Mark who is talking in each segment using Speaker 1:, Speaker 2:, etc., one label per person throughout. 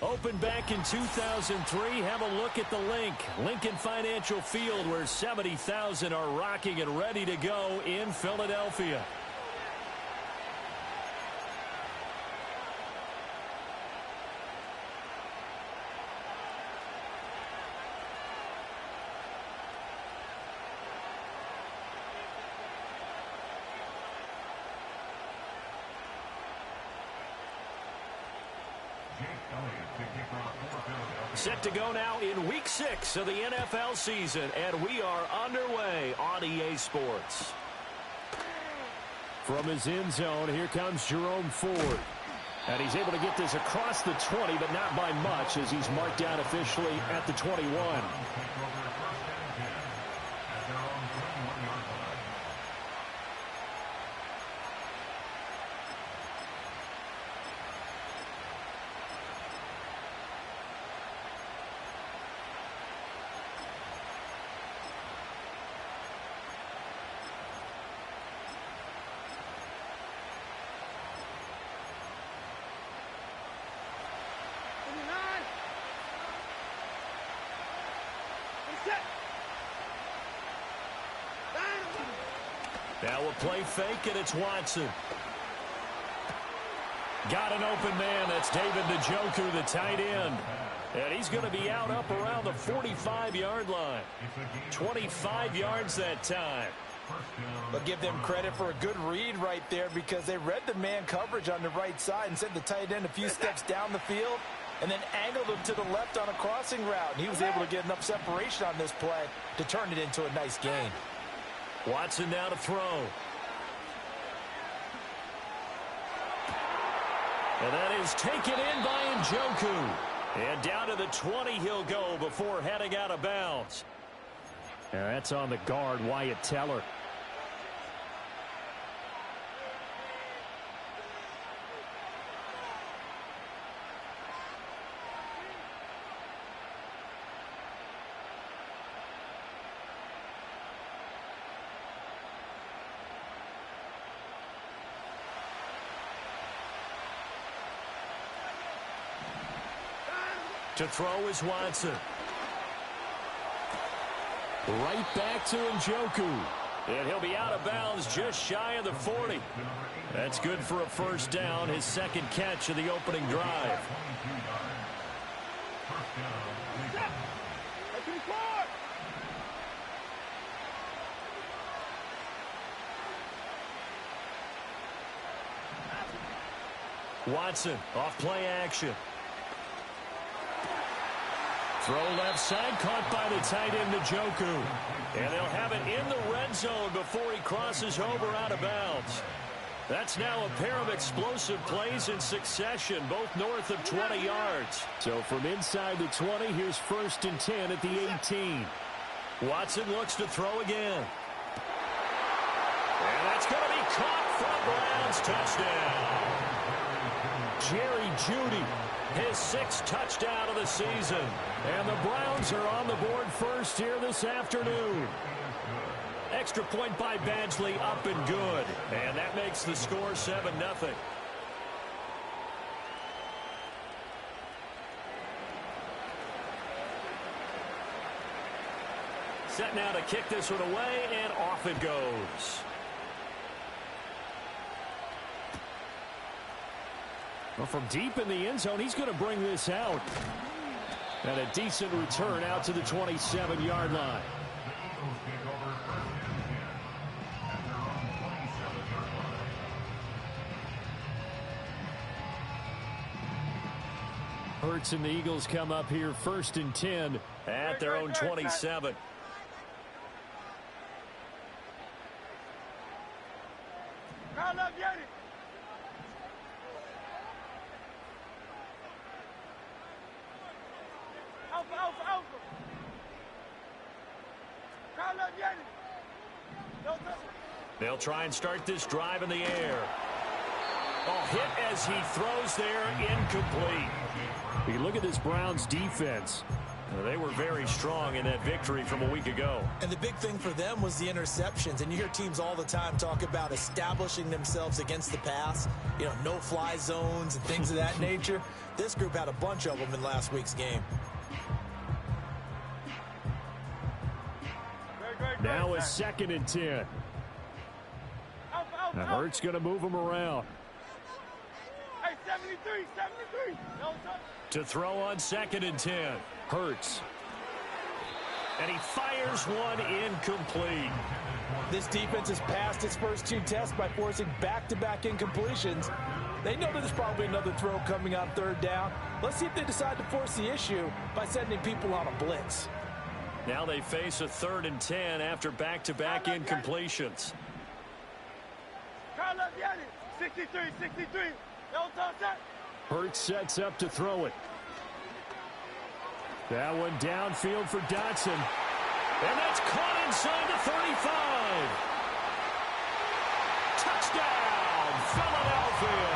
Speaker 1: Opened back in 2003, have a look at the Lincoln Financial Field, where 70,000 are rocking and ready to go in Philadelphia. Set to go now in Week 6 of the NFL season, and we are underway on EA Sports. From his end zone, here comes Jerome Ford. And he's able to get this across the 20, but not by much, as he's marked down officially at the 21. Now a play fake, and it's Watson. Got an open man. That's David Njoku, the tight end. And he's going to be out up around the 45-yard line. 25 yards that time.
Speaker 2: But give them credit for a good read right there, because they read the man coverage on the right side and sent the tight end a few steps down the field and then angled him to the left on a crossing route. He was able to get enough separation on this play to turn it into a nice gain.
Speaker 1: Watson now to throw. And that is taken in by Njoku. And down to the 20 he'll go before heading out of bounds. And that's on the guard, Wyatt Teller. To throw is Watson. Right back to Njoku. And he'll be out of bounds just shy of the 40. That's good for a first down, his second catch of the opening drive. Watson off play action. Throw left side, caught by the tight end Njoku. And they'll have it in the red zone before he crosses over out of bounds. That's now a pair of explosive plays in succession, both north of 20 yards. So from inside the 20, here's 1st and 10 at the 18. Watson looks to throw again. And that's going to be caught for Browns touchdown. Jerry Jeudy, his 6th touchdown of the season. And the Browns are on the board first here this afternoon. Extra point by Badgley, up and good. And that makes the score 7-0. Set now to kick this one away, and off it goes. Well, from deep in the end zone, he's going to bring this out. And a decent return out to the 27-yard line. Hurts and the Eagles come up here 1st and 10 at their own 27. They'll try and start this drive in the air. Oh, hit as he throws there, incomplete. You look at this Browns defense. They were very strong in that victory from a week ago.
Speaker 2: And the big thing for them was the interceptions. And you hear teams all the time talk about establishing themselves against the pass, you know, no-fly zones and things of that nature. This group had a bunch of them in last week's game.
Speaker 1: Now a 2nd and 10. Now Hurts going to move them around.
Speaker 3: Hey, 73.
Speaker 1: To throw on 2nd and 10. Hurts. And he fires one incomplete.
Speaker 2: This defense has passed its first 2 tests by forcing back-to-back incompletions. They know that there's probably another throw coming on 3rd down. Let's see if they decide to force the issue by sending people on a blitz.
Speaker 1: Now they face a 3rd and 10 after back-to-back incompletions.
Speaker 3: 63.
Speaker 1: Hurts sets up to throw it. That one downfield for Dotson. And that's caught inside the 35. Touchdown, Philadelphia.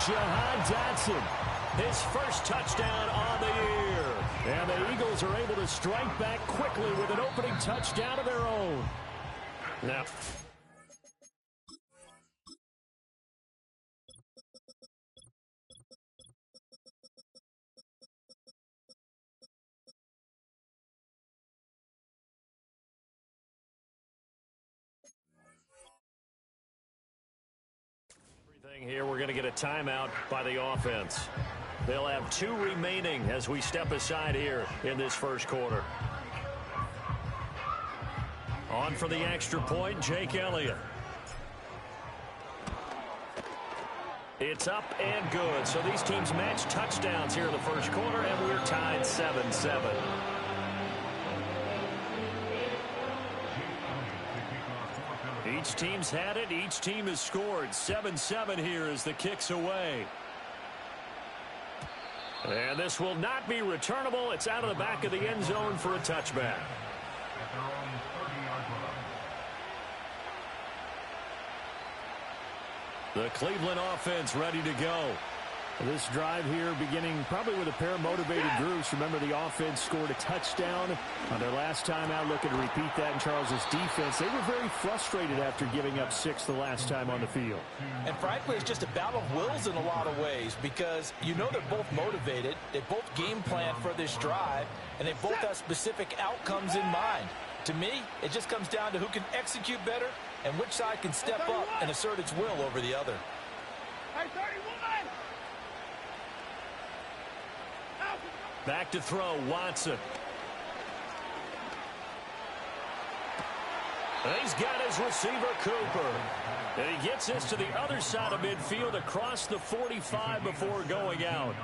Speaker 1: Jahan Dotson, his first touchdown on the year. And the Eagles are able to strike back quickly with an opening touchdown of their own. Now, here we're going to get a timeout by the offense. They'll have 2 remaining as we step aside here in this first quarter. On for the extra point, Jake Elliott. It's up and good. So these teams match touchdowns here in the first quarter, and we're tied 7-7. Each team's had it. Each team has scored. 7-7 here as the kick's away. And this will not be returnable. It's out of the back of the end zone for a touchback. The Cleveland offense ready to go. This drive here beginning probably with a pair of motivated groups. Remember, the offense scored a touchdown on their last time out, looking to repeat that in Charles's defense. They were very frustrated after giving up 6 the last time on the field.
Speaker 2: And frankly, it's just a battle of wills in a lot of ways, because you know they're both motivated. They both game plan for this drive, and they both have specific outcomes in mind. To me, it just comes down to who can execute better and which side can step up and assert its will over the other.
Speaker 1: Back to throw, Watson. And he's got his receiver, Cooper. And he gets this to the other side of midfield across the 45 before going out.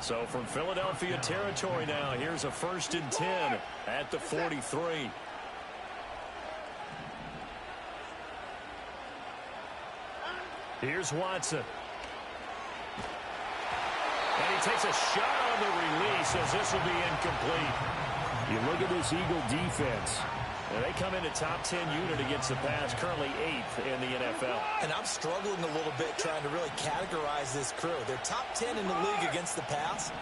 Speaker 1: So from Philadelphia territory now, here's a 1st and 10 at the 43. Here's Watson. And he takes a shot on the release as this will be incomplete. You look at this Eagle defense. And they come in a top 10 unit against the pass, currently 8th in the NFL.
Speaker 2: And I'm struggling a little bit trying to really categorize this crew. They're top 10 in the league against the pass,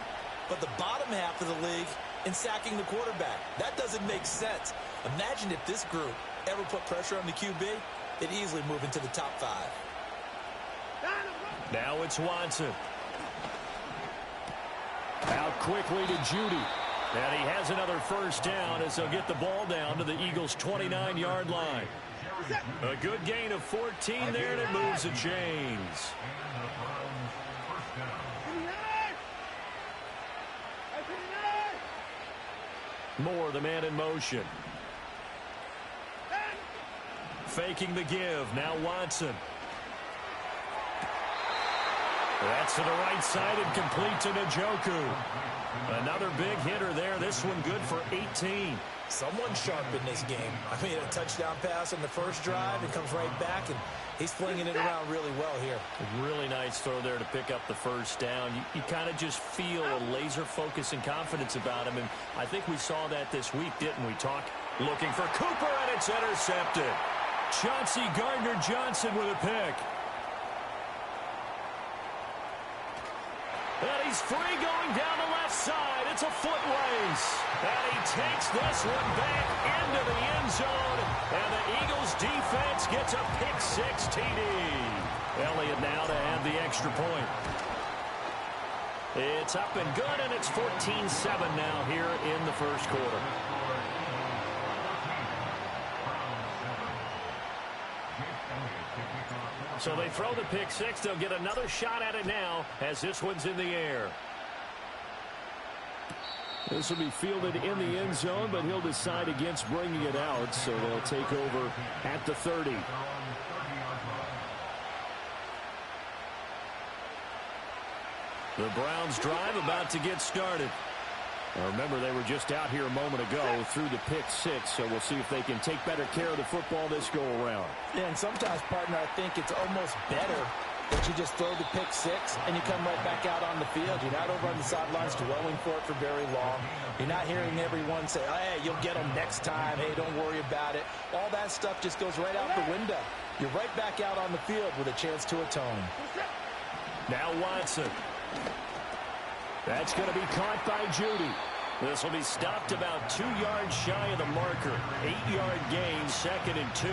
Speaker 2: but the bottom half of the league in sacking the quarterback. That doesn't make sense. Imagine if this group ever put pressure on the QB, they'd easily move into the top 5.
Speaker 1: Now it's Watson. Out quickly to Judy. And he has another 1st down as they'll get the ball down to the Eagles' 29-yard line. A good gain of 14 there, and it moves the chains. Moore, the man in motion. Faking the give. Now Watson. That's to the right side and complete to Njoku. Another big hitter there. This one good for 18.
Speaker 2: Someone sharp in this game. I mean, a touchdown pass on the first drive. It comes right back, and he's flinging it around really well here.
Speaker 1: A really nice throw there to pick up the 1st down. You kind of just feel a laser focus and confidence about him, and I think we saw that this week, didn't we? Looking for Cooper, and it's intercepted. Chauncey Gardner-Johnson with a pick. And he's free going down the left side. It's a foot race. And he takes this one back into the end zone. And the Eagles defense gets a pick-6 TD. Elliott now to add the extra point. It's up and good, and it's 14-7 now here in the first quarter. So they throw the pick-6. They'll get another shot at it now as this one's in the air. This will be fielded in the end zone, but he'll decide against bringing it out, so they'll take over at the 30. The Browns drive about to get started. Now remember, they were just out here a moment ago through the pick-6, so we'll see if they can take better care of the football this go-around.
Speaker 2: Yeah, and sometimes, partner, I think it's almost better that you just throw the pick-6 and you come right back out on the field. You're not over on the sidelines dwelling for it for very long. You're not hearing everyone say, hey, you'll get them next time. Hey, don't worry about it. All that stuff just goes right out the window. You're right back out on the field with a chance to atone.
Speaker 1: Now Watson. That's going to be caught by Judy. This will be stopped about 2 yards shy of the marker. 8-yard gain, 2nd and 2.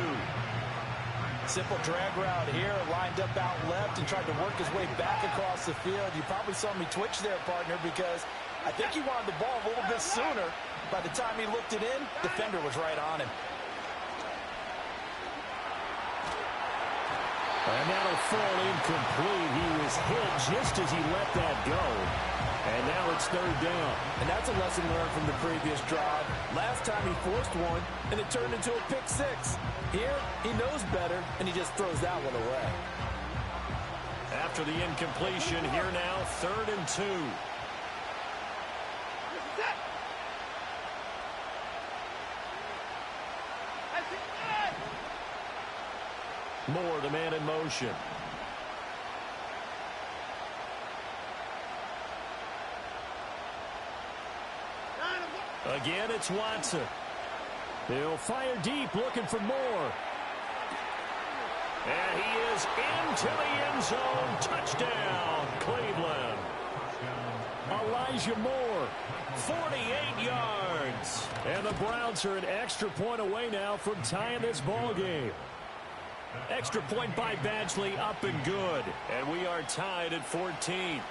Speaker 2: Simple drag route here, lined up out left and tried to work his way back across the field. You probably saw me twitch there, partner, because I think he wanted the ball a little bit sooner. By the time he looked it in, defender was right on him.
Speaker 1: And that'll fall incomplete. He was hit just as he let that go. And now it's 3rd down.
Speaker 2: And that's a lesson learned from the previous drive. Last time he forced one, and it turned into a pick-6. Here, he knows better, and he just throws that one away.
Speaker 1: After the incompletion, here now, 3rd and 2. Moore, the man in motion. Again, it's Watson. He'll fire deep, looking for Moore. And he is into the end zone. Touchdown, Cleveland. Elijah Moore, 48 yards. And the Browns are an extra point away now from tying this ball game. Extra point by Badgley, up and good. And we are tied at 14.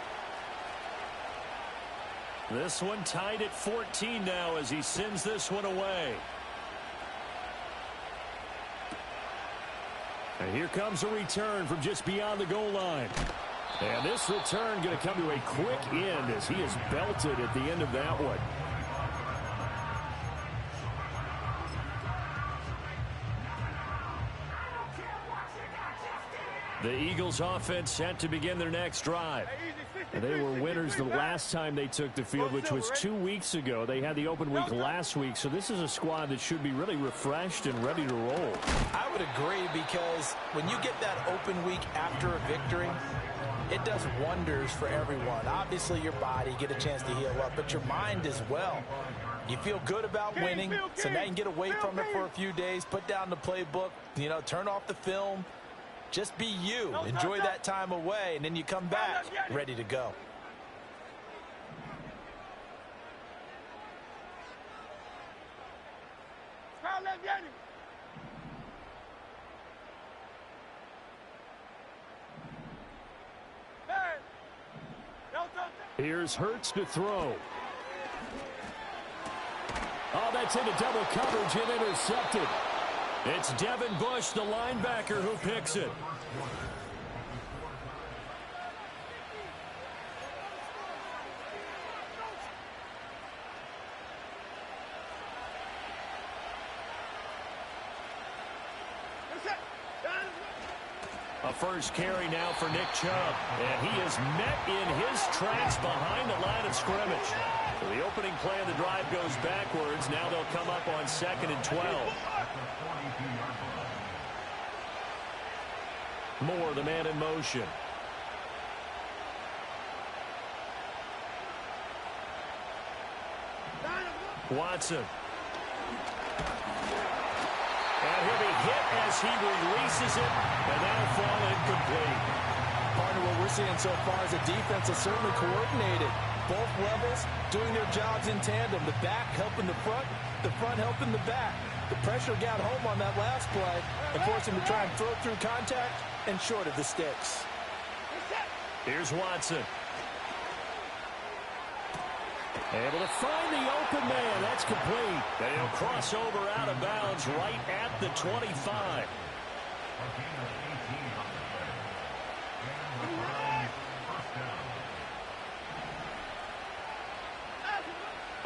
Speaker 1: This one tied at 14 now as he sends this one away. And here comes a return from just beyond the goal line. And this return going to come to a quick end as he is belted at the end of that one. The Eagles offense set to begin their next drive. They were winners the last time they took the field, which was 2 weeks ago. They had the open week last week, so this is a squad that should be really refreshed and ready to roll.
Speaker 2: I would agree, because when you get that open week after a victory, it does wonders for everyone. Obviously, your body, get a chance to heal up, but your mind as well. You feel good about winning, so now you can get away from it for a few days, put down the playbook, turn off the film. Just be you. Enjoy that time away, and then you come back ready to go.
Speaker 1: Here's Hurts to throw. Oh, that's into double coverage and intercepted. It's Devin Bush, the linebacker, who picks it. A first carry now for Nick Chubb. And he is met in his tracks behind the line of scrimmage. So the opening play of the drive goes backwards. Now they'll come up on 2nd and 12. Moore, the man in motion. Watson. And he'll be hit as he releases it, and that'll fall incomplete.
Speaker 2: partner, what we're seeing so far is the defense is certainly coordinated. Both levels doing their jobs in tandem. The back helping the front helping the back. The pressure got home on that last play and forced him to try and throw through contact and short of the sticks.
Speaker 1: Here's Watson. Able to find the open man. That's complete. And he'll cross over out of bounds right at the 25.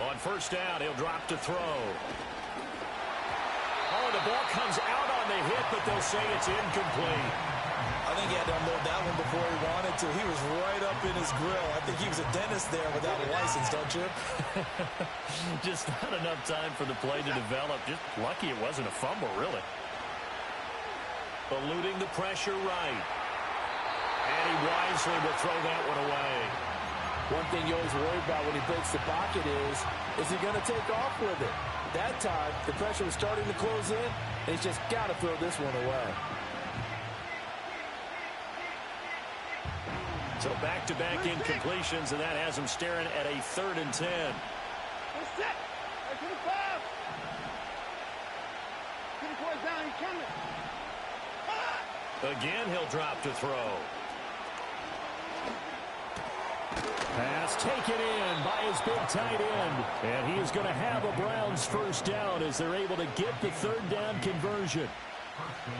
Speaker 1: On first down, he'll drop to throw. Oh, the ball comes out on the hit, but they'll say it's incomplete.
Speaker 2: I think he had to unload that one before he wanted to. He was right up in his grill. I think he was a dentist there without a license, don't you?
Speaker 1: Just not enough time for the play to develop. Just lucky it wasn't a fumble, really. Eluding the pressure right. And he wisely will throw that one away.
Speaker 2: One thing you always worry about when he breaks the pocket is he going to take off with it? That time, the pressure was starting to close in, and he's just got to throw this one away.
Speaker 1: So back-to-back incompletions, and that has him staring at a 3rd and 10. Again, he'll drop to throw. Pass taken in by his big tight end. And he is going to have a Browns first down as they're able to get the 3rd down conversion.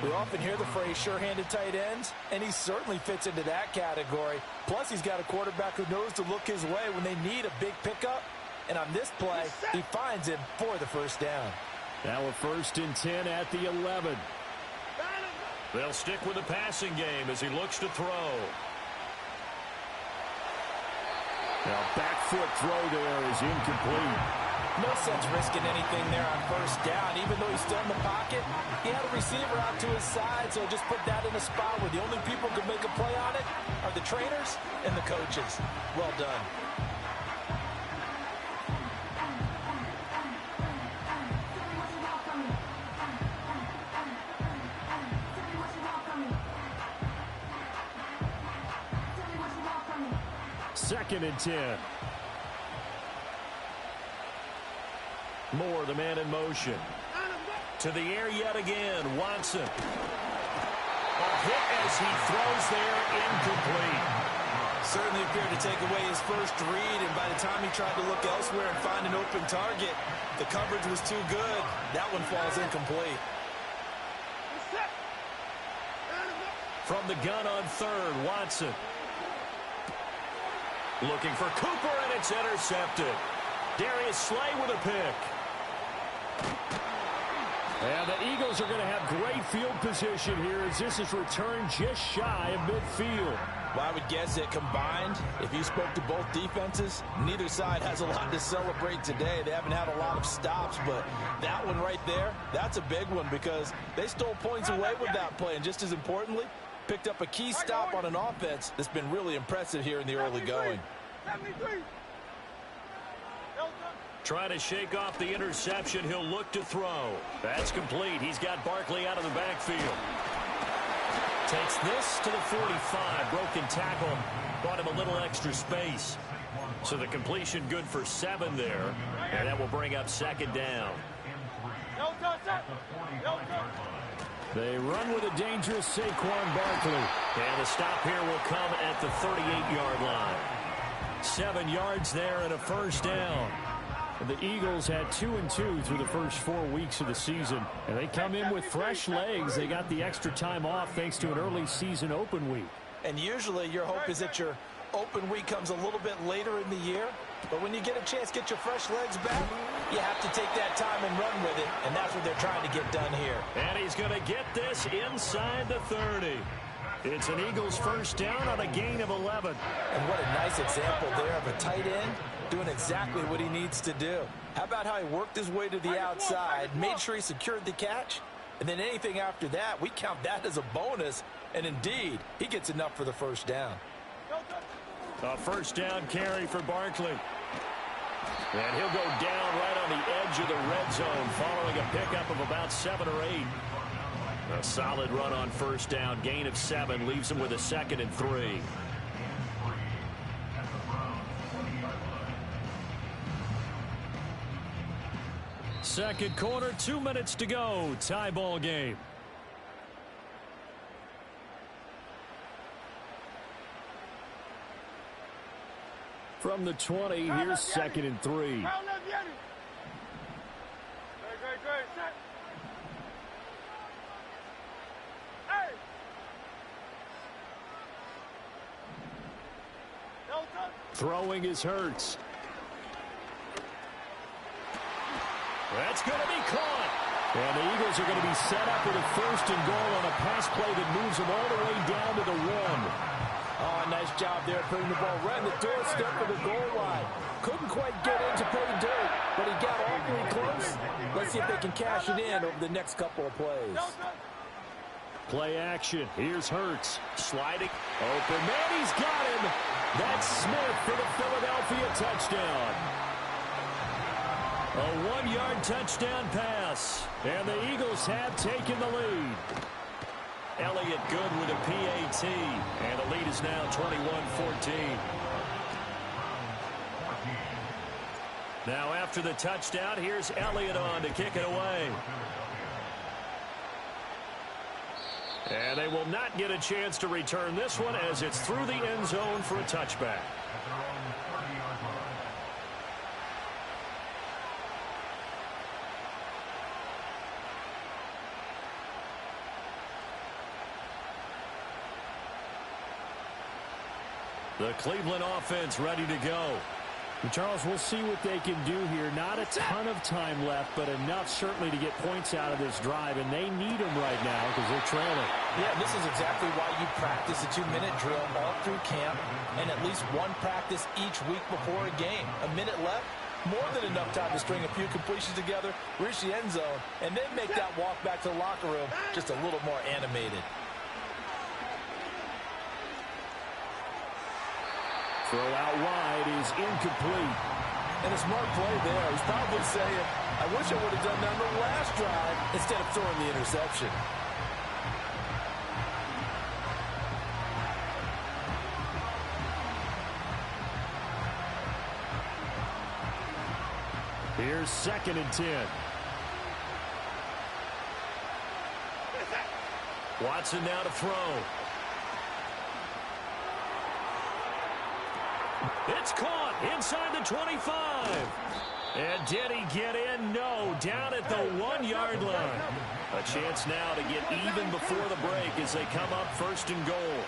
Speaker 2: We often hear the phrase sure-handed tight ends, and he certainly fits into that category. Plus, he's got a quarterback who knows to look his way when they need a big pickup. And on this play, he finds him for the first down.
Speaker 1: Now a 1st and 10 at the 11. They'll stick with the passing game as he looks to throw. Now back foot throw there is incomplete.
Speaker 2: No sense risking anything there on first down. Even though he's still in the pocket, he had a receiver out to his side, so just put that in a spot where the only people who can make a play on it are the trainers and the coaches. Well done.
Speaker 1: Second and 10. Moore, the man in motion. To the air yet again. Watson. A hit as he throws there, incomplete.
Speaker 2: Certainly appeared to take away his first read, and by the time he tried to look elsewhere and find an open target, the coverage was too good. That one falls incomplete.
Speaker 1: From the gun on 3rd, Watson. Looking for Cooper, and it's intercepted. Darius Slay with a pick. And the Eagles are going to have great field position here as this is returned just shy of midfield.
Speaker 2: Well, I would guess that combined, if you spoke to both defenses, neither side has a lot to celebrate today. They haven't had a lot of stops, but that one right there, that's a big one because they stole points away with that play. And just as importantly, picked up a key stop on an offense that's been really impressive here in the early going.
Speaker 3: 73.
Speaker 1: Trying to shake off the interception. He'll look to throw. That's complete. He's got Barkley out of the backfield. Takes this to the 45. Broken tackle. Brought him a little extra space. So the completion good for 7 there. And that will bring up 2nd down. They run with a dangerous Saquon Barkley. And the stop here will come at the 38-yard line. 7 yards there and a first down. The Eagles had 2-2 through the first 4 weeks of the season. And they come in with fresh legs. They got the extra time off thanks to an early season open week.
Speaker 2: And usually your hope is that your open week comes a little bit later in the year. But when you get a chance to get your fresh legs back, you have to take that time and run with it. And that's what they're trying to get done here.
Speaker 1: And he's going to get this inside the 30. It's an Eagles first down on a gain of 11.
Speaker 2: And what a nice example there of a tight end doing exactly what he needs to do. How about how he worked his way to the outside, made sure he secured the catch, and then anything after that, we count that as a bonus. And indeed, he gets enough for the first down.
Speaker 1: A first down carry for Barkley. And he'll go down right on the edge of the red zone following a pickup of about 7 or 8. A solid run on first down. Gain of 7 leaves them with a 2nd and 3. Second quarter, 2 minutes to go. Tie ball game. From the 20, here's 2nd and 3.
Speaker 3: Great. Set. Hey!
Speaker 1: Throwing is Hurts. That's going to be caught. And the Eagles are going to be set up with a 1st and goal on a pass play that moves them all the way down to the 1.
Speaker 2: Oh, nice job there putting the ball right in the doorstep of the goal line. Couldn't quite get in to pay dirt, but he got awfully close. Let's see if they can cash it in over the next couple of plays.
Speaker 1: Play action. Here's Hurts. Sliding. Open man, he's got him. That's Smith for the Philadelphia touchdown. A 1-yard touchdown pass. And the Eagles have taken the lead. Elliott good with a PAT. And the lead is now 21-14. Now after the touchdown, here's Elliott on to kick it away. And they will not get a chance to return this one as it's through the end zone for a touchback. The Cleveland offense ready to go.
Speaker 4: Charles, we'll see what they can do here. Not a ton of time left, but enough certainly to get points out of this drive, and they need them right now because they're trailing.
Speaker 2: Yeah, this is exactly why you practice a 2-minute drill all through camp and at least one practice each week before a game. A minute left, more than enough time to string a few completions together, reach the end zone, and then make that walk back to the locker room just a little more animated.
Speaker 4: Throw out wide is incomplete.
Speaker 2: And a smart play there. He's probably saying, I wish I would have done that on the last drive instead of throwing the interception.
Speaker 4: Here's 2nd and 10.
Speaker 1: Watson now to throw. It's caught inside the 25. And did he get in? No, down at the 1-yard line. A chance now to get even before the break as they come up 1st and goal.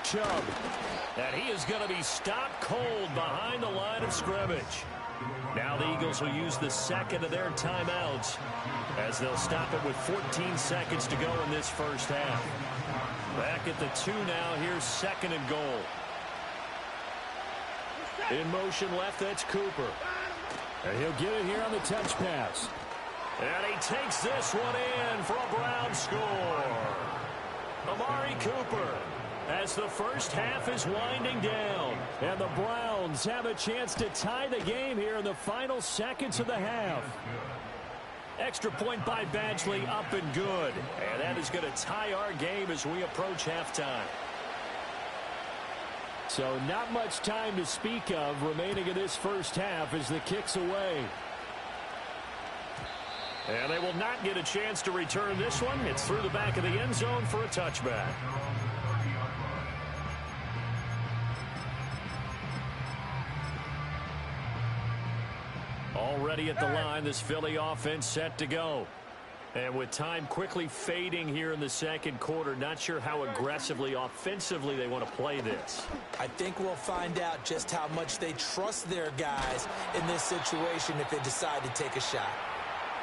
Speaker 1: Chubb. And he is going to be stopped cold behind the line of scrimmage. Now the Eagles will use the 2nd of their timeouts as they'll stop it with 14 seconds to go in this first half. Back at the 2 now. Here's 2nd and goal. In motion left, that's Cooper.
Speaker 4: And he'll get it here on the touch pass.
Speaker 1: And he takes this one in for a Brown score. Amari Cooper, as the first half is winding down.
Speaker 4: And the Browns have a chance to tie the game here in the final seconds of the half.
Speaker 1: Extra point by Badgley, up and good. And that is going to tie our game as we approach halftime.
Speaker 4: So not much time to speak of remaining in this first half as the kick's away.
Speaker 1: And they will not get a chance to return this one. It's through the back of the end zone for a touchback. Already at the line, this Philly offense set to go. And with time quickly fading here in the second quarter, not sure how aggressively, offensively they want to play this.
Speaker 2: I think we'll find out just how much they trust their guys in this situation if they decide to take a shot.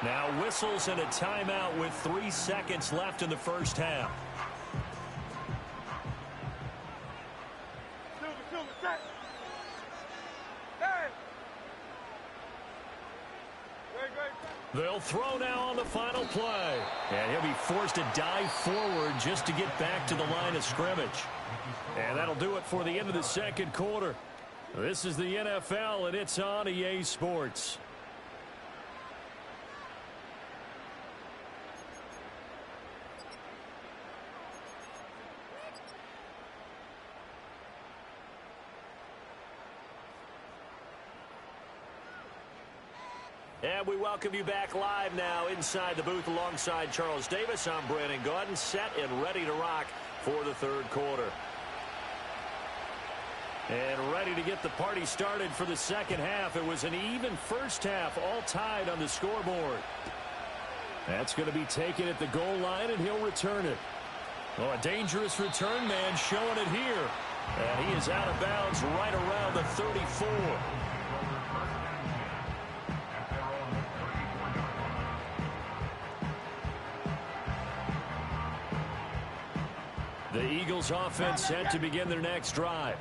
Speaker 1: Now whistles and a timeout with 3 seconds left in the first half.
Speaker 3: Silver, set. Hey! Great.
Speaker 1: They'll throw now on the final play. And he'll be forced to dive forward just to get back to the line of scrimmage. And that'll do it for the end of the second quarter. This is the NFL, and it's on EA Sports. And we welcome you back live now inside the booth alongside Charles Davis. I'm Brandon Gaudin, set and ready to rock for the third quarter. And ready to get the party started for the second half. It was an even first half, all tied on the scoreboard. That's going to be taken at the goal line, and he'll return it. Oh, a dangerous return man showing it here. And he is out of bounds right around the 34. The Eagles offense set to begin their next drive.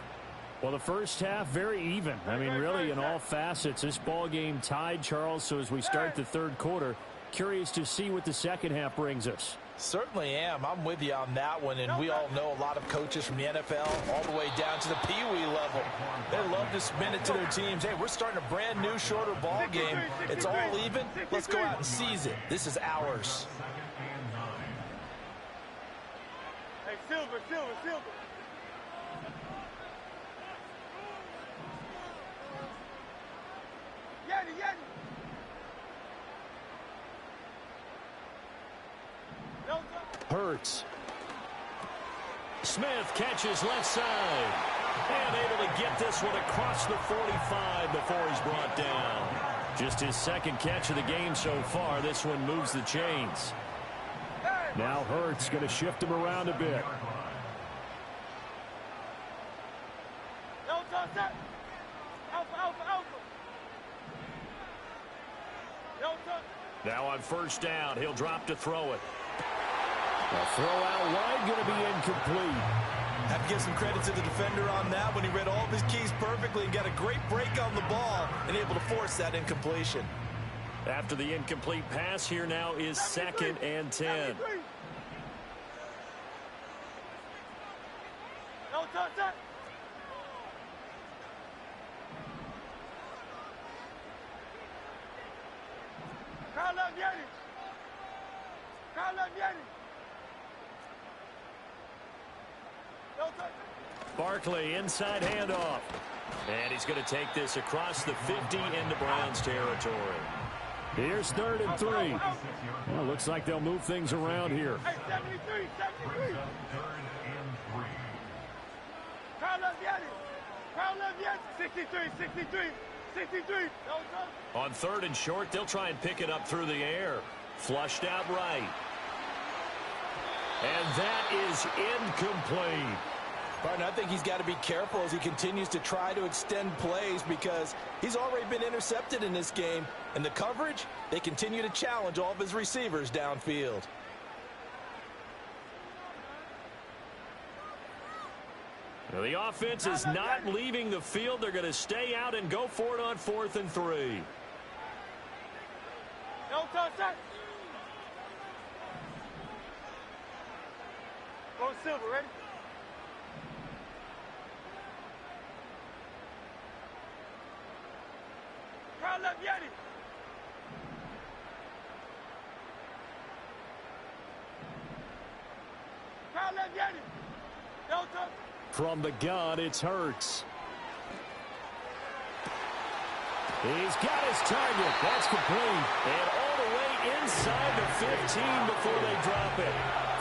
Speaker 4: Well, the first half, very even. I mean, really, in all facets, this ball game tied, Charles. So as we start the third quarter, curious to see what the second half brings us.
Speaker 2: Certainly am. I'm with you on that one, and we all know a lot of coaches from the NFL all the way down to the Pee-wee level. They love to spin it to their teams. Hey, we're starting a brand new, shorter ball game. It's all even. Let's go out and seize it. This is ours.
Speaker 3: Hey, Silver, Silver, Silver. Yeti, Yeti. No, no.
Speaker 1: Hurts. Smith catches left side. And able to get this one across the 45 before he's brought down. Just his second catch of the game so far. This one moves the chains.
Speaker 4: Now Hurts going to shift him around a bit.
Speaker 3: No, touch. Alpha, alpha, alpha. No, touch.
Speaker 1: Now on first down, he'll drop to throw it.
Speaker 4: A throw out wide going to be incomplete.
Speaker 2: Have to give some credit to the defender on that when he read all of his keys perfectly and got a great break on the ball and able to force that incompletion.
Speaker 1: After the incomplete pass, here now is 2nd and 10.
Speaker 3: No, touch. Call up Yeti. Call up Yeti. No, touch.
Speaker 1: Barkley inside handoff. And he's going to take this across the 50 into Browns territory.
Speaker 4: Here's 3rd and 3. Well, looks like they'll move things around here.
Speaker 3: Hey, 73, 73. Call up Yeti. Call up Yeti. 63, 63, 63. No, touch.
Speaker 1: On 3rd and short, they'll try and pick it up through the air. Flushed out right. And that is incomplete.
Speaker 2: Partner, I think he's got to be careful as he continues to try to extend plays because he's already been intercepted in this game. And the coverage, they continue to challenge all of his receivers downfield.
Speaker 1: Now, the offense is not leaving the field. They're going to stay out and go for it on 4th and 3.
Speaker 3: No, touch. Go Silver, ready? Call up Yeti. Call up Yeti. No, touch.
Speaker 4: From the gun, it's Hurts. He's got his target. That's complete.
Speaker 1: And all the way inside the 15 before they drop it.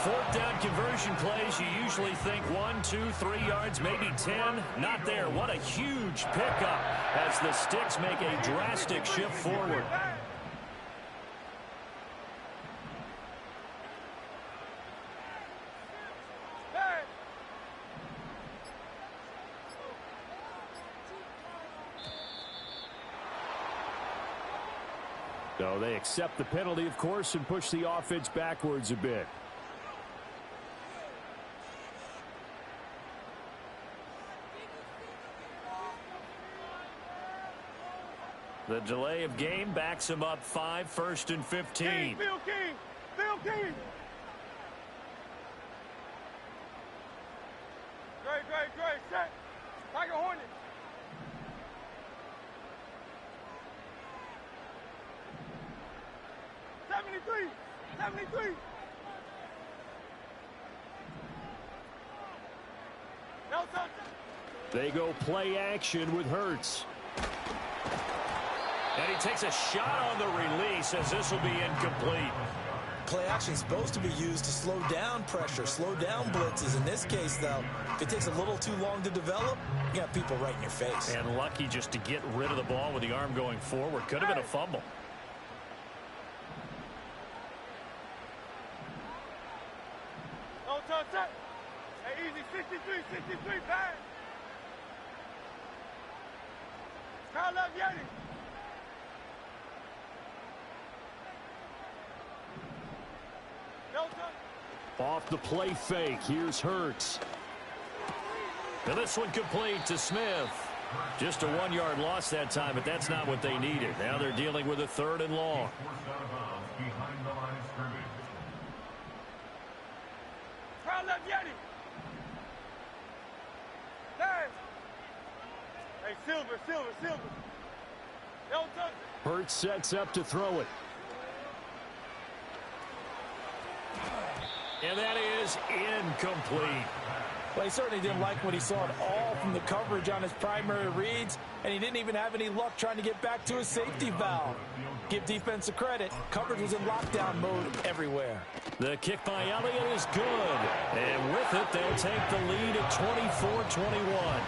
Speaker 1: 4th down conversion plays, you usually think 1, 2, 3 yards, maybe 10. Not there. What a huge pickup as the Sticks make a drastic shift forward.
Speaker 4: So they accept the penalty, of course, and push the offense backwards a bit.
Speaker 1: The delay of game backs him up 5, 1st and 15.
Speaker 3: King, Phil King. Phil King. Great. Set. Tiger Hornet. 73. No touch.
Speaker 4: They go play action with Hurts.
Speaker 1: And he takes a shot on the release as this will be incomplete.
Speaker 2: Play action is supposed to be used to slow down pressure, slow down blitzes. In this case, though, if it takes a little too long to develop, you got people right in your face.
Speaker 1: And lucky just to get rid of the ball with the arm going forward. Could have been a fumble.
Speaker 3: No touch. Set. Hey, easy. 63. Bang. Crowd left Yeti. No touch.
Speaker 4: Off the play fake. Here's Hurts.
Speaker 1: And this one complete to Smith. Just a 1-yard loss that time, but that's not what they needed. Now they're dealing with a 3rd and long.
Speaker 3: Crowd left Yeti. Hey. Hey, Silver. No touch.
Speaker 4: Hurts sets up to throw it.
Speaker 1: And that is incomplete.
Speaker 2: Well, he certainly didn't like what he saw at all from the coverage on his primary reads, and he didn't even have any luck trying to get back to his safety valve. Give defense a credit. Coverage was in lockdown mode everywhere.
Speaker 1: The kick by Elliott is good. And with it, they'll take the lead at 24-21.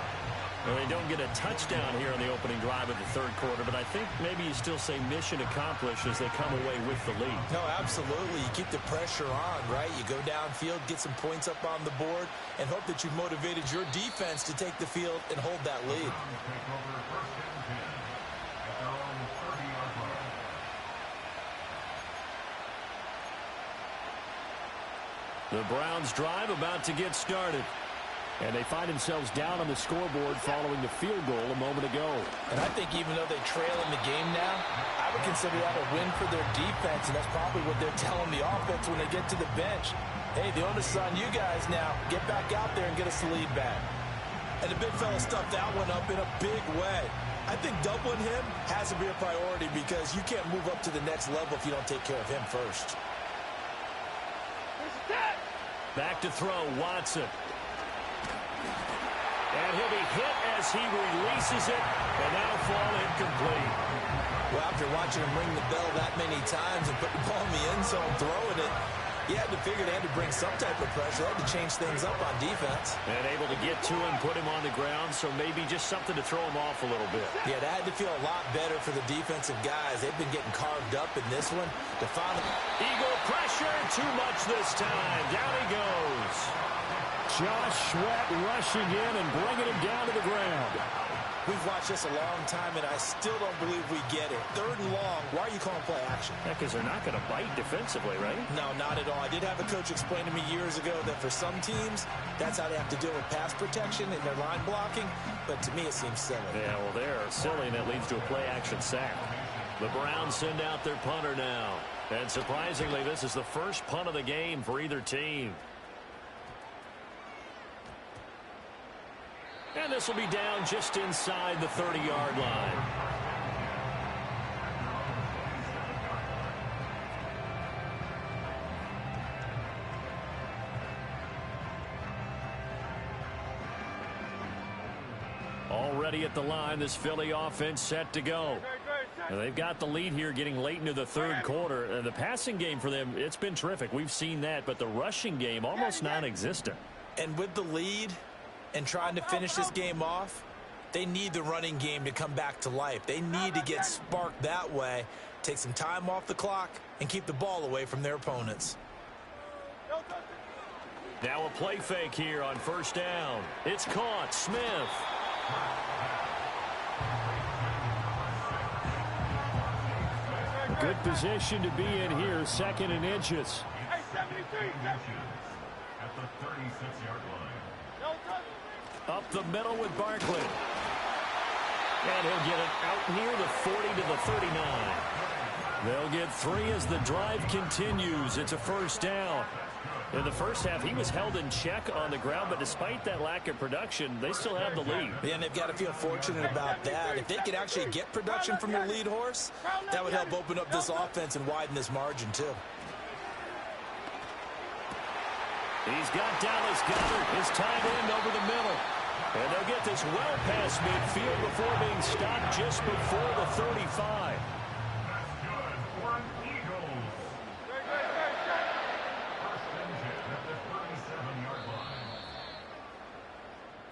Speaker 1: Well, they don't get a touchdown here in the opening drive of the 3rd quarter, but I think maybe you still say mission accomplished as they come away with the lead.
Speaker 2: No, absolutely. You keep the pressure on, right? You go downfield, get some points up on the board, and hope that you've motivated your defense to take the field and hold that lead.
Speaker 1: The Browns drive about to get started.
Speaker 4: And they find themselves down on the scoreboard following the field goal a moment ago.
Speaker 2: And I think even though they trail in the game now, I would consider that a win for their defense, and that's probably what they're telling the offense when they get to the bench. Hey, the onus is on you guys now. Get back out there and get us the lead back. And the big fella stuffed that one up in a big way. I think doubling him has to be a priority because you can't move up to the next level if you don't take care of him first.
Speaker 1: Back to throw, Watson. And he'll be hit as he releases it, and that'll fall incomplete.
Speaker 2: Well, after watching him ring the bell that many times and put the ball in the end zone, throwing it, you had to figure they had to bring some type of pressure. They had to change things up on defense.
Speaker 1: And able to get to him, put him on the ground, so maybe just something to throw him off a little bit.
Speaker 2: Yeah, that had to feel a lot better for the defensive guys. They've been getting carved up in this one. To finally...
Speaker 1: Eagle pressure, too much this time. Down he goes.
Speaker 4: Josh Sweat rushing in and bringing him down to the ground.
Speaker 2: We've watched this a long time, and I still don't believe we get it. 3rd and long. Why are you calling play action?
Speaker 1: Yeah, because they're not going to bite defensively, right?
Speaker 2: No, not at all. I did have a coach explain to me years ago that for some teams, that's how they have to deal with pass protection and their line blocking. But to me, it seems silly.
Speaker 1: Yeah, well, they're silly, and that leads to a play action sack. The Browns send out their punter now. And surprisingly, this is the first punt of the game for either team. And this will be down just inside the 30-yard line. Already at the line, this Philly offense set to go. And they've got the lead here getting late into the 3rd quarter. The passing game for them, it's been terrific. We've seen that, but the rushing game almost non-existent.
Speaker 2: And with the lead and trying to finish this game off, they need the running game to come back to life. They need to get sparked that way, take some time off the clock, and keep the ball away from their opponents.
Speaker 1: Now a play fake here on 1st down. It's caught. Smith.
Speaker 4: Good position to be in here, 2nd and inches.
Speaker 3: Hey, 73.
Speaker 5: At the 36-yard line.
Speaker 3: No touch.
Speaker 1: Up the middle with Barkley. And he'll get it out near the 40 to the 39. They'll get 3 as the drive continues. It's a first down. In the first half, he was held in check on the ground, but despite that lack of production, they still have the lead.
Speaker 2: Yeah, and they've got to feel fortunate about that. If they could actually get production from their lead horse, that would help open up this offense and widen this margin, too.
Speaker 1: He's got Dallas Goedert, his tight end, over the middle. And they'll get this well past midfield before being stopped just before the 35.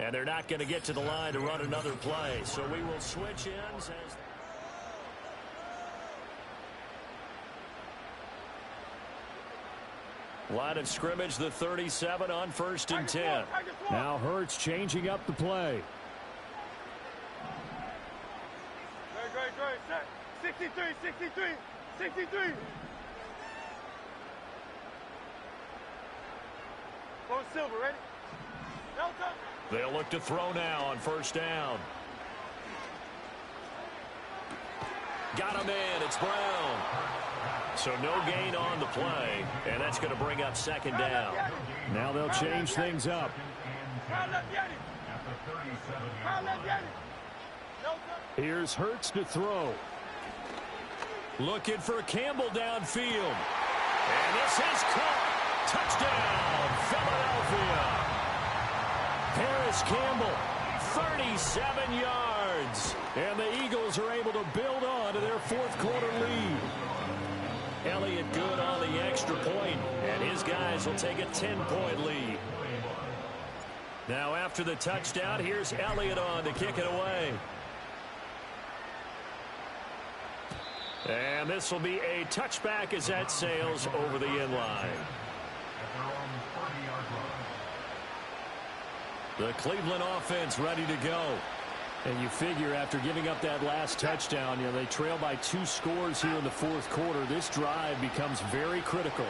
Speaker 1: And they're not going to get to the line to run another play. So we will switch ends as... Line of scrimmage, the 37 on 1st and 10.
Speaker 4: Now Hurts changing up the play.
Speaker 3: Great. Set. 63. Go Silver, ready? Delta.
Speaker 1: They'll look to throw now on 1st down. Got him in. It's Brown. So no gain on the play, and that's going to bring up 2nd down.
Speaker 4: Now they'll change things up. Here's Hurts to throw.
Speaker 1: Looking for Campbell downfield. And this is caught. Touchdown, Philadelphia. Paris Campbell, 37 yards. And the Eagles are able to build on to their 4th quarter lead. Elliott good on the extra point, and his guys will take a 10-point lead. Now after the touchdown, here's Elliott on to kick it away. And this will be a touchback as that sails over the end line. The Cleveland offense ready to go. And you figure after giving up that last touchdown, they trail by 2 scores here in the 4th quarter. This drive becomes very critical.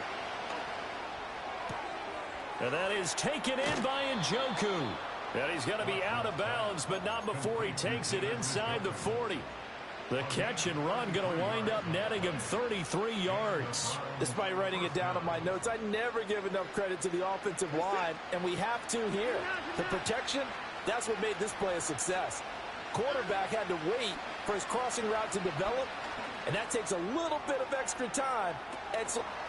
Speaker 1: And that is taken in by Njoku. And he's going to be out of bounds, but not before he takes it inside the 40. The catch and run going to wind up netting him 33 yards.
Speaker 2: Despite writing it down on my notes, I never give enough credit to the offensive line, and we have to here. The protection, that's what made this play a success. Quarterback had to wait for his crossing route to develop, and that takes a little bit of extra time.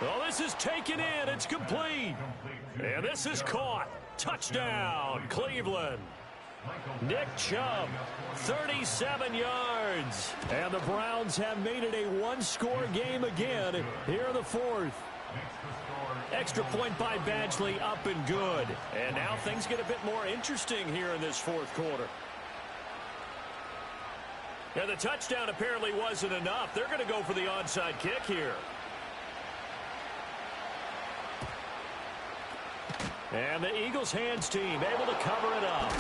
Speaker 1: Well, this is taken in. It's complete. And this is caught. Touchdown, Cleveland. Nick Chubb, 37 yards. And the Browns have made it a 1-score game again here in the 4th. Extra point by Badgley, up and good. And now things get a bit more interesting here in this 4th quarter. And the touchdown apparently wasn't enough. They're going to go for the onside kick here. And the Eagles hands team able to cover it up.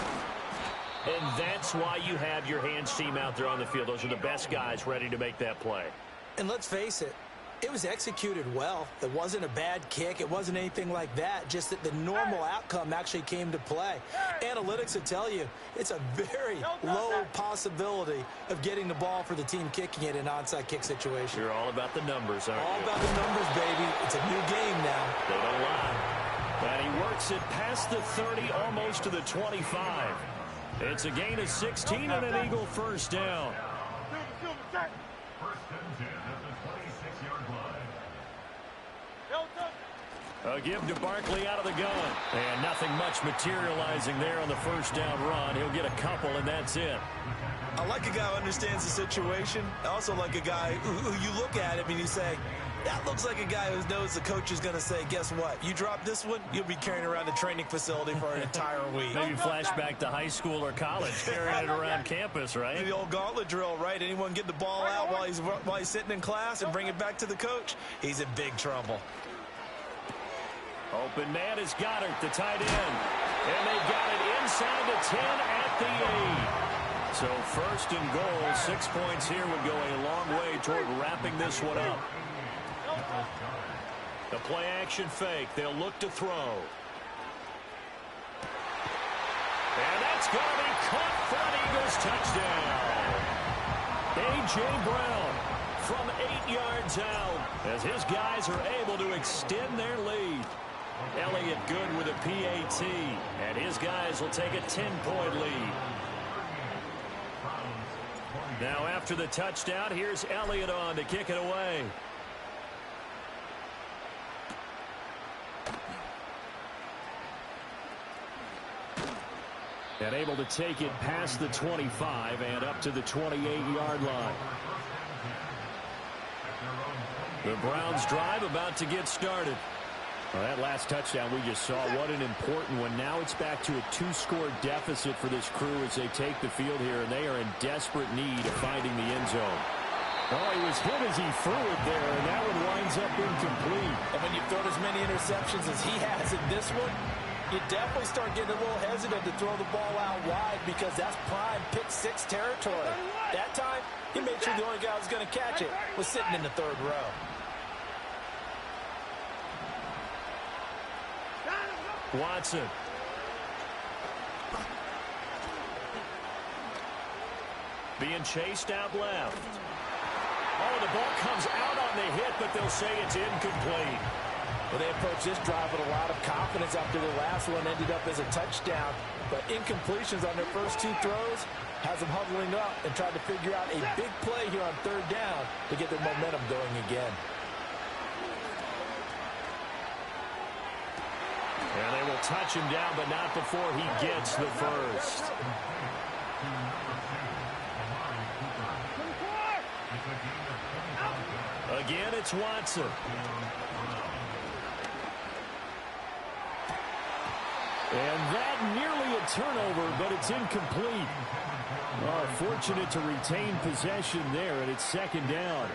Speaker 1: And that's why you have your hands team out there on the field. Those are the best guys ready to make that play.
Speaker 2: And let's face it, it was executed well. It wasn't a bad kick. It wasn't anything like that. Just that the normal outcome actually came to play. Analytics will tell you it's a very low possibility of getting the ball for the team kicking it in an onside kick situation.
Speaker 1: You're all about the numbers, aren't you?
Speaker 2: All about the numbers, baby. It's a new game now.
Speaker 1: They don't lie. And he works it past the 30, almost to the 25. It's a gain of 16 and an Eagle first down. A give to Barkley out of the gun. And nothing much materializing there on the first down run. He'll get a couple, and that's it.
Speaker 2: I like a guy who understands the situation. I also like a guy who you look at him and you say, that looks like a guy who knows the coach is going to say, guess what? You drop this one, you'll be carrying around the training facility for an entire week.
Speaker 1: Maybe flashback to high school or college, carrying it around campus, right?
Speaker 2: The old gauntlet drill, right? Anyone get the ball out while he's sitting in class and bring it back to the coach? He's in big trouble.
Speaker 1: Open man is Goddard, the tight end. And they've got it inside the 10 at the 8. So 1st and goal, 6 points here would go a long way toward wrapping this one up. The play action fake. They'll look to throw. And that's going to be caught for an Eagles touchdown. A.J. Brown from 8 yards out as his guys are able to extend their lead. Elliott good with a PAT, and his guys will take a 10-point lead. Now after the touchdown, here's Elliott on to kick it away. And able to take it past the 25 and up to the 28-yard line. The Browns drive about to get started. Well, that last touchdown we just saw, what an important one. Now it's back to a 2-score deficit for this crew as they take the field here, and they are in desperate need of finding the end zone. Oh, he was hit as he threw it there, and that one winds up incomplete.
Speaker 2: And when you've thrown as many interceptions as he has in this one, you definitely start getting a little hesitant to throw the ball out wide because that's prime pick-6 territory. That time, he made sure the only guy who was going to catch it was sitting in the third row.
Speaker 1: Watson. Being chased out left. Oh, the ball comes out on the hit, but they'll say it's incomplete.
Speaker 2: Well, they approached this drive with a lot of confidence after the last one ended up as a touchdown. But incompletions on their first 2 throws has them huddling up and trying to figure out a big play here on third down to get their momentum going again.
Speaker 1: And they will touch him down, but not before he gets the first. Again, it's Watson. And that nearly a turnover, but it's incomplete. Oh, fortunate to retain possession there, and it's second down.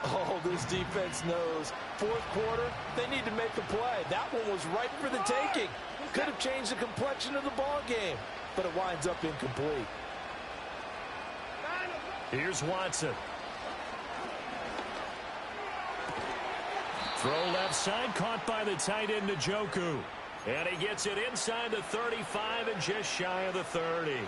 Speaker 2: Oh, this defense knows. Fourth quarter, they need to make a play. That one was right for the taking. Could have changed the complexion of the ball game, but it winds up incomplete.
Speaker 1: Here's Watson. Throw left side, caught by the tight end, Njoku. And he gets it inside the 35 and just shy of the 30.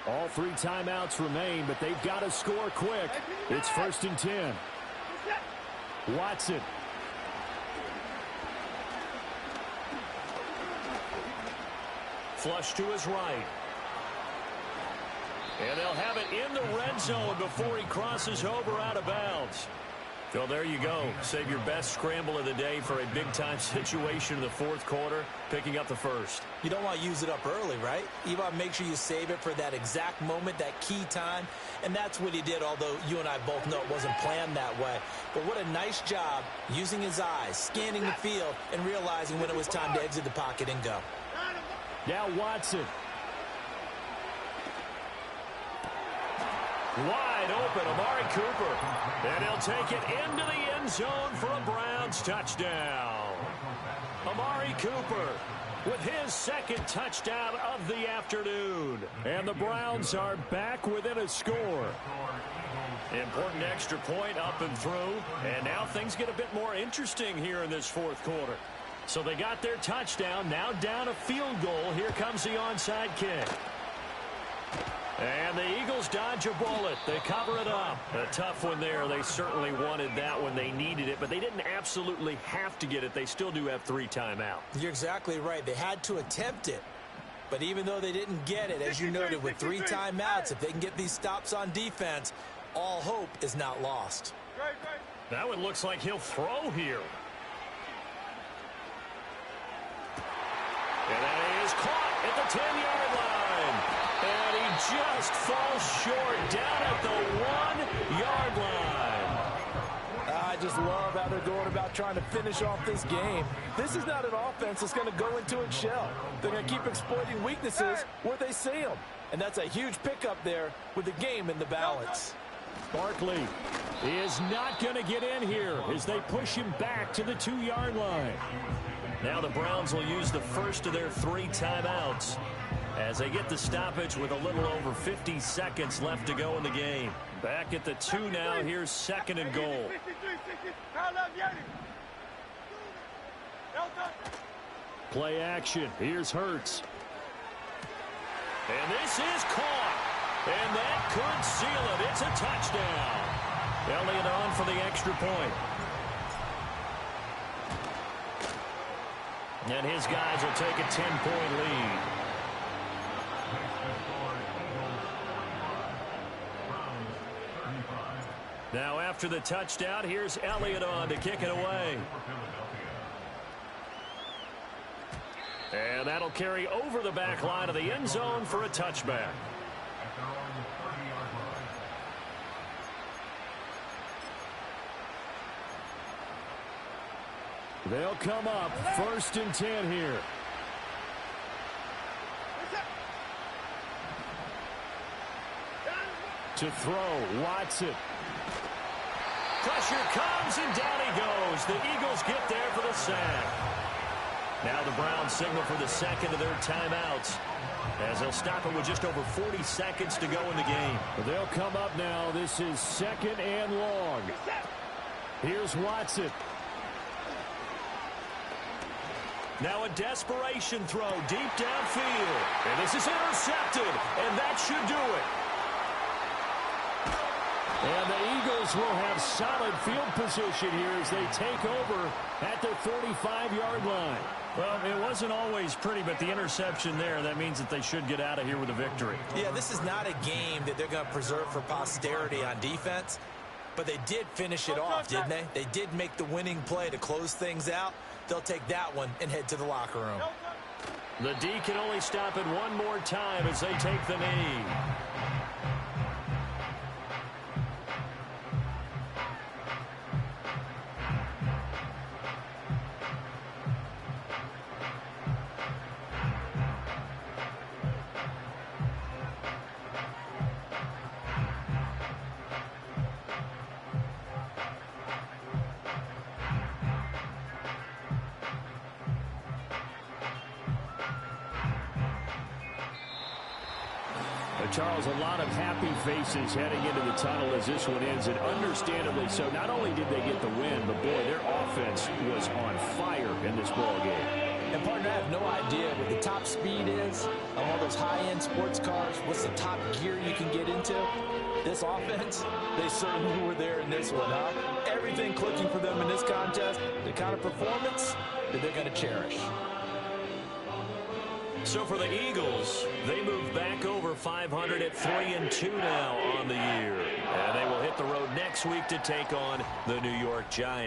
Speaker 1: All 3 timeouts remain, but they've got to score quick. It's 1st and 10. Watson. Flush to his right. And they'll have it in the red zone before he crosses over out of bounds. So there you go. Save your best scramble of the day for a big-time situation in the fourth quarter, picking up the first.
Speaker 2: You don't want to use it up early, right? You want to make sure you save it for that exact moment, that key time. And that's what he did, although you and I both know it wasn't planned that way. But what a nice job using his eyes, scanning the field, and realizing when it was time to exit the pocket and go.
Speaker 1: Now Watson. Wide open, Amari Cooper. And he'll take it into the end zone for a Browns touchdown. Amari Cooper with his second touchdown of the afternoon. And the Browns are back within a score. Important extra point up and through. And now things get a bit more interesting here in this fourth quarter. So they got their touchdown, now down a field goal. Here comes the onside kick. And the Eagles dodge a bullet. They cover it up. A tough one there. They certainly wanted that when they needed it, but they didn't absolutely have to get it. They still do have 3 timeouts.
Speaker 2: You're exactly right. They had to attempt it. But even though they didn't get it, as you noted, with 3 timeouts, if they can get these stops on defense, all hope is not lost.
Speaker 1: That one looks like he'll throw here. And that is caught at the 10-yard line. And he just falls short down at the 1-yard line.
Speaker 2: I just love how they're going about trying to finish off this game. This is not an offense that's going to go into its shell. They're going to keep exploiting weaknesses where they see them. And that's a huge pickup there with the game in the balance.
Speaker 1: Barkley is not going to get in here as they push him back to the 2-yard line. Now the Browns will use the first of their 3 timeouts as they get the stoppage with a little over 50 seconds left to go in the game. Back at the 2 now. Here's 2nd and goal. Play action. Here's Hurts. And this is caught. And that could seal it. It's a touchdown. Elliott on for the extra point. And his guys will take a 10-point lead. Now after the touchdown, here's Elliott on to kick it away. And that'll carry over the back line of the end zone for a touchback.
Speaker 4: They'll come up 1st and 10 here. To throw, Watson.
Speaker 1: Pressure comes, and down he goes. The Eagles get there for the sack. Now the Browns signal for the second of their timeouts, as they'll stop it with just over 40 seconds to go in the game.
Speaker 4: They'll come up now. This is 2nd and long. Here's Watson.
Speaker 1: Now a desperation throw deep downfield. And this is intercepted, and that should do it.
Speaker 4: And the Eagles will have solid field position here as they take over at the 45-yard line.
Speaker 1: Well, it wasn't always pretty, but the interception there, that means that they should get out of here with a victory.
Speaker 2: Yeah, this is not a game that they're going to preserve for posterity on defense, but they did finish it off, didn't they? They did make the winning play to close things out. They'll take that one and head to the locker room.
Speaker 1: The D can only stop it one more time as they take the knee.
Speaker 4: Charles, a lot of happy faces heading into the tunnel as this one ends, and understandably so. Not only did they get the win, but boy, their offense was on fire in this ball game.
Speaker 2: And partner, I have no idea what the top speed is on all those high-end sports cars. What's the top gear you can get into? This offense, they certainly were there in this one, huh? Everything clicking for them in this contest, the kind of performance that they're going to cherish.
Speaker 1: So for the Eagles, they move back over 500 at 3-2 now on the year. And they will hit the road next week to take on the New York Giants.